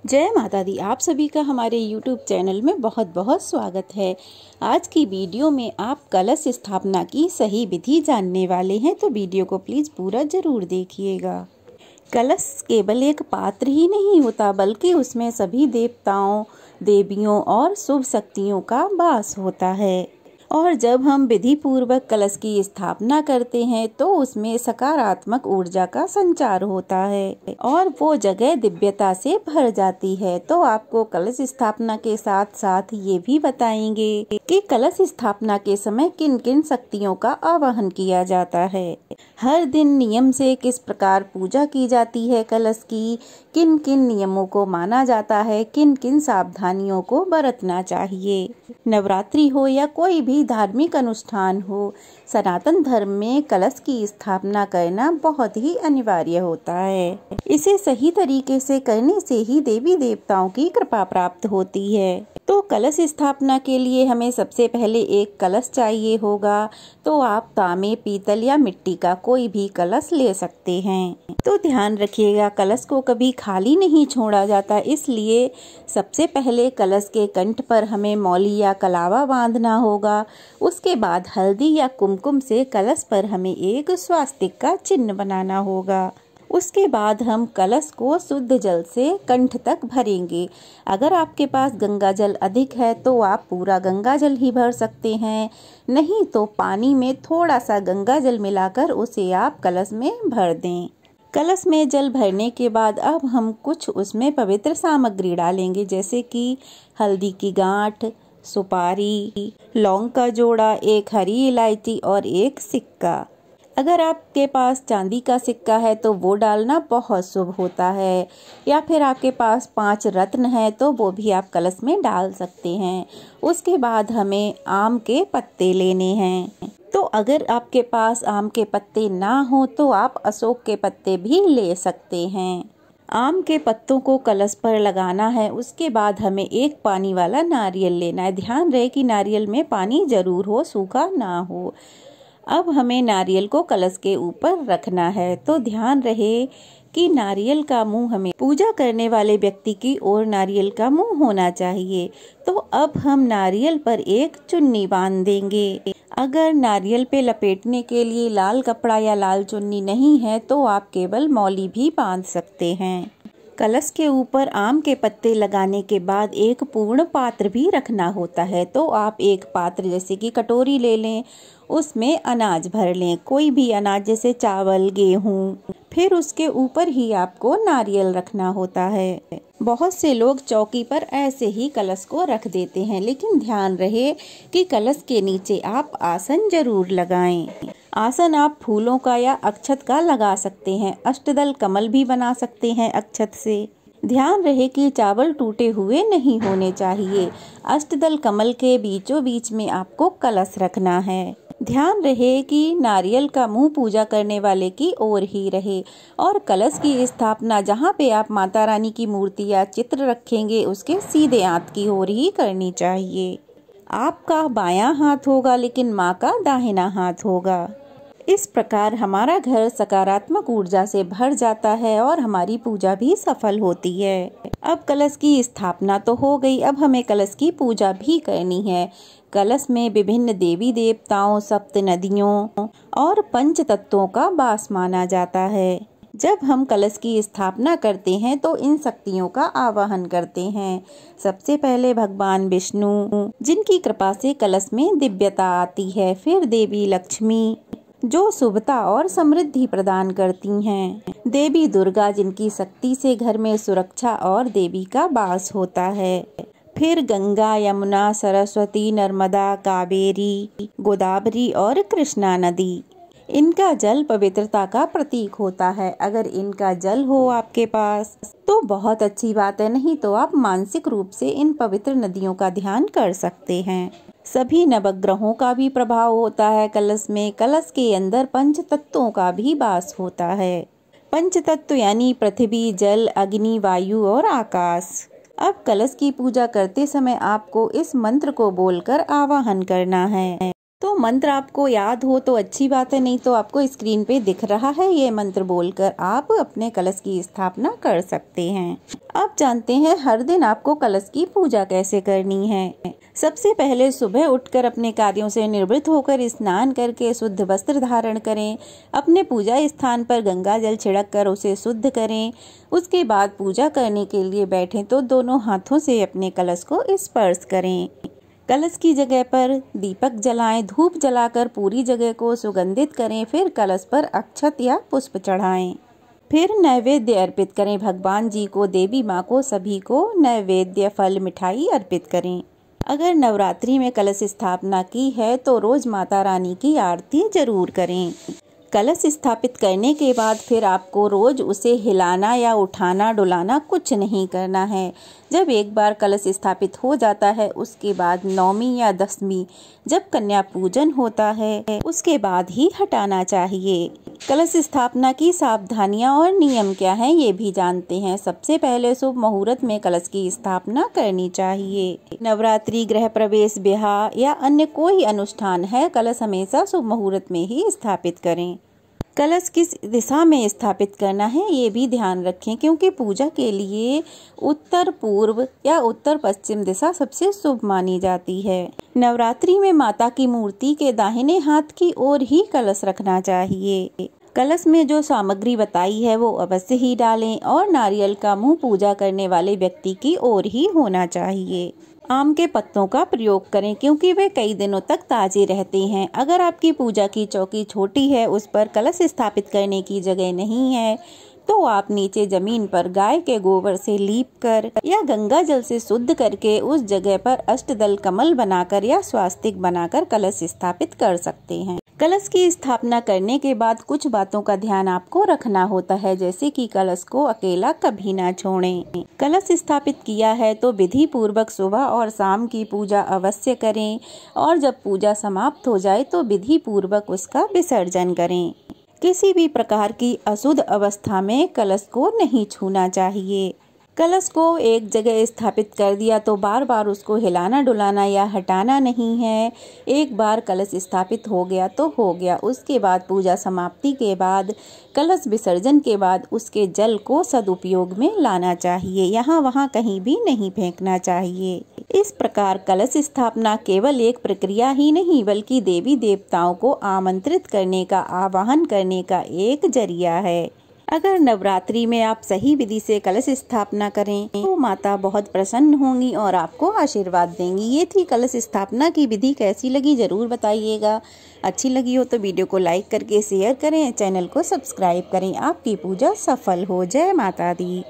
जय माता दी। आप सभी का हमारे YouTube चैनल में बहुत बहुत स्वागत है। आज की वीडियो में आप कलश स्थापना की सही विधि जानने वाले हैं, तो वीडियो को प्लीज़ पूरा ज़रूर देखिएगा। कलश केवल एक पात्र ही नहीं होता, बल्कि उसमें सभी देवताओं, देवियों और शुभ शक्तियों का वास होता है। और जब हम विधि पूर्वक कलश की स्थापना करते हैं तो उसमें सकारात्मक ऊर्जा का संचार होता है और वो जगह दिव्यता से भर जाती है। तो आपको कलश स्थापना के साथ साथ ये भी बताएंगे कि कलश स्थापना के समय किन किन शक्तियों का आवाहन किया जाता है, हर दिन नियम से किस प्रकार पूजा की जाती है कलश की, किन किन नियमों को माना जाता है, किन किन सावधानियों को बरतना चाहिए। नवरात्रि हो या कोई भी धार्मिक अनुष्ठान हो, सनातन धर्म में कलश की स्थापना करना बहुत ही अनिवार्य होता है। इसे सही तरीके से करने से ही देवी देवताओं की कृपा प्राप्त होती है। तो कलश स्थापना के लिए हमें सबसे पहले एक कलश चाहिए होगा। तो आप तांबे, पीतल या मिट्टी का कोई भी कलश ले सकते हैं। तो ध्यान रखिएगा, कलश को कभी खाली नहीं छोड़ा जाता, इसलिए सबसे पहले कलश के कंठ पर हमें मौली या कलावा बांधना होगा। उसके बाद हल्दी या कुमकुम से कलश पर हमें एक स्वास्तिक का चिन्ह बनाना होगा। उसके बाद हम कलश को शुद्ध जल से कंठ तक भरेंगे। अगर आपके पास गंगा जल अधिक है तो आप पूरा गंगा जल ही भर सकते हैं, नहीं तो पानी में थोड़ा सा गंगा जल मिलाकर उसे आप कलश में भर दें। कलश में जल भरने के बाद अब हम कुछ उसमें पवित्र सामग्री डालेंगे, जैसे कि हल्दी की गांठ, सुपारी, लौंग का जोड़ा, एक हरी इलायची और एक सिक्का। अगर आपके पास चांदी का सिक्का है तो वो डालना बहुत शुभ होता है, या फिर आपके पास 5 रत्न है तो वो भी आप कलश में डाल सकते हैं। उसके बाद हमें आम के पत्ते लेने हैं। तो अगर आपके पास आम के पत्ते ना हो तो आप अशोक के पत्ते भी ले सकते हैं। आम के पत्तों को कलश पर लगाना है। उसके बाद हमें एक पानी वाला नारियल लेना है। ध्यान रहे कि नारियल में पानी जरूर हो, सूखा ना हो। अब हमें नारियल को कलश के ऊपर रखना है। तो ध्यान रहे कि नारियल का मुंह हमें पूजा करने वाले व्यक्ति की ओर नारियल का मुंह होना चाहिए। तो अब हम नारियल पर एक चुन्नी बांध देंगे। अगर नारियल पे लपेटने के लिए लाल कपड़ा या लाल चुन्नी नहीं है तो आप केवल मौली भी बांध सकते हैं। कलश के ऊपर आम के पत्ते लगाने के बाद एक पूर्ण पात्र भी रखना होता है। तो आप एक पात्र जैसे कि कटोरी ले लें, उसमें अनाज भर लें, कोई भी अनाज जैसे चावल, गेहूं। फिर उसके ऊपर ही आपको नारियल रखना होता है। बहुत से लोग चौकी पर ऐसे ही कलश को रख देते हैं, लेकिन ध्यान रहे कि कलश के नीचे आप आसन जरूर लगाएं। आसन आप फूलों का या अक्षत का लगा सकते हैं। अष्टदल कमल भी बना सकते हैं अक्षत से। ध्यान रहे कि चावल टूटे हुए नहीं होने चाहिए। अष्टदल कमल के बीचों बीच में आपको कलश रखना है। ध्यान रहे कि नारियल का मुंह पूजा करने वाले की ओर ही रहे और कलश की स्थापना जहाँ पे आप माता रानी की मूर्ति या चित्र रखेंगे उसके सीधे हाथ की ओर ही करनी चाहिए। आपका बायां हाथ होगा लेकिन माँ का दाहिना हाथ होगा। इस प्रकार हमारा घर सकारात्मक ऊर्जा से भर जाता है और हमारी पूजा भी सफल होती है। अब कलश की स्थापना तो हो गई, अब हमें कलश की पूजा भी करनी है। कलश में विभिन्न देवी देवताओं, सप्त नदियों और पंच तत्वों का वास माना जाता है। जब हम कलश की स्थापना करते हैं तो इन शक्तियों का आवाहन करते हैं। सबसे पहले भगवान विष्णु, जिनकी कृपा से कलश में दिव्यता आती है। फिर देवी लक्ष्मी, जो शुभता और समृद्धि प्रदान करती हैं। देवी दुर्गा, जिनकी शक्ति से घर में सुरक्षा और देवी का वास होता है। फिर गंगा, यमुना, सरस्वती, नर्मदा, कावेरी, गोदावरी और कृष्णा नदी। इनका जल पवित्रता का प्रतीक होता है। अगर इनका जल हो आपके पास तो बहुत अच्छी बात है, नहीं तो आप मानसिक रूप से इन पवित्र नदियों का ध्यान कर सकते हैं। सभी नवग्रहों का भी प्रभाव होता है कलश में। कलश के अंदर पंच तत्वों का भी वास होता है। पंच तत्व यानी पृथ्वी, जल, अग्नि, वायु और आकाश। अब कलश की पूजा करते समय आपको इस मंत्र को बोलकर आवाहन करना है। तो मंत्र आपको याद हो तो अच्छी बात है, नहीं तो आपको स्क्रीन पे दिख रहा है, ये मंत्र बोलकर आप अपने कलश की स्थापना कर सकते हैं। अब जानते हैं हर दिन आपको कलश की पूजा कैसे करनी है। सबसे पहले सुबह उठकर अपने कार्यों से निवृत्त होकर स्नान करके शुद्ध वस्त्र धारण करें। अपने पूजा स्थान पर गंगा जल छिड़क कर उसे शुद्ध करें। उसके बाद पूजा करने के लिए बैठें तो दोनों हाथों से अपने कलश को स्पर्श करें। कलश की जगह पर दीपक जलाएं, धूप जलाकर पूरी जगह को सुगंधित करें। फिर कलश पर अक्षत या पुष्प चढ़ाएं। फिर नैवेद्य अर्पित करें भगवान जी को, देवी माँ को, सभी को नैवेद्य फल मिठाई अर्पित करें। अगर नवरात्रि में कलश स्थापना की है तो रोज माता रानी की आरती जरूर करें। कलश स्थापित करने के बाद फिर आपको रोज उसे हिलाना या उठाना डुलाना कुछ नहीं करना है। जब एक बार कलश स्थापित हो जाता है उसके बाद नौमी या दसवीं जब कन्या पूजन होता है उसके बाद ही हटाना चाहिए। कलश स्थापना की सावधानियां और नियम क्या हैं ये भी जानते हैं। सबसे पहले शुभ मुहूर्त में कलश की स्थापना करनी चाहिए। नवरात्रि, गृह प्रवेश, ब्याह या अन्य कोई अनुष्ठान है, कलश हमेशा शुभ मुहूर्त में ही स्थापित करें। कलश किस दिशा में स्थापित करना है ये भी ध्यान रखें, क्योंकि पूजा के लिए उत्तर पूर्व या उत्तर पश्चिम दिशा सबसे शुभ मानी जाती है। नवरात्रि में माता की मूर्ति के दाहिने हाथ की ओर ही कलश रखना चाहिए। कलश में जो सामग्री बताई है वो अवश्य ही डालें और नारियल का मुंह पूजा करने वाले व्यक्ति की ओर ही होना चाहिए। आम के पत्तों का प्रयोग करें क्योंकि वे कई दिनों तक ताजे रहते हैं। अगर आपकी पूजा की चौकी छोटी है, उस पर कलश स्थापित करने की जगह नहीं है, तो आप नीचे जमीन पर गाय के गोबर से लीप कर या गंगा जल से शुद्ध करके उस जगह पर अष्टदल कमल बनाकर या स्वास्तिक बनाकर कलश स्थापित कर सकते हैं। कलश की स्थापना करने के बाद कुछ बातों का ध्यान आपको रखना होता है, जैसे कि कलश को अकेला कभी ना छोड़ें। कलश स्थापित किया है तो विधि पूर्वक सुबह और शाम की पूजा अवश्य करें और जब पूजा समाप्त हो जाए तो विधि पूर्वक उसका विसर्जन करें। किसी भी प्रकार की अशुद्ध अवस्था में कलश को नहीं छूना चाहिए। कलश को एक जगह स्थापित कर दिया तो बार बार उसको हिलाना डुलाना या हटाना नहीं है। एक बार कलश स्थापित हो गया तो हो गया। उसके बाद पूजा समाप्ति के बाद कलश विसर्जन के बाद उसके जल को सदुपयोग में लाना चाहिए, यहाँ वहाँ कहीं भी नहीं फेंकना चाहिए। इस प्रकार कलश स्थापना केवल एक प्रक्रिया ही नहीं बल्कि देवी देवताओं को आमंत्रित करने का, आवाहन करने का एक जरिया है। अगर नवरात्रि में आप सही विधि से कलश स्थापना करें तो माता बहुत प्रसन्न होंगी और आपको आशीर्वाद देंगी। ये थी कलश स्थापना की विधि। कैसी लगी जरूर बताइएगा। अच्छी लगी हो तो वीडियो को लाइक करके शेयर करें, चैनल को सब्सक्राइब करें। आपकी पूजा सफल हो। जय माता दी।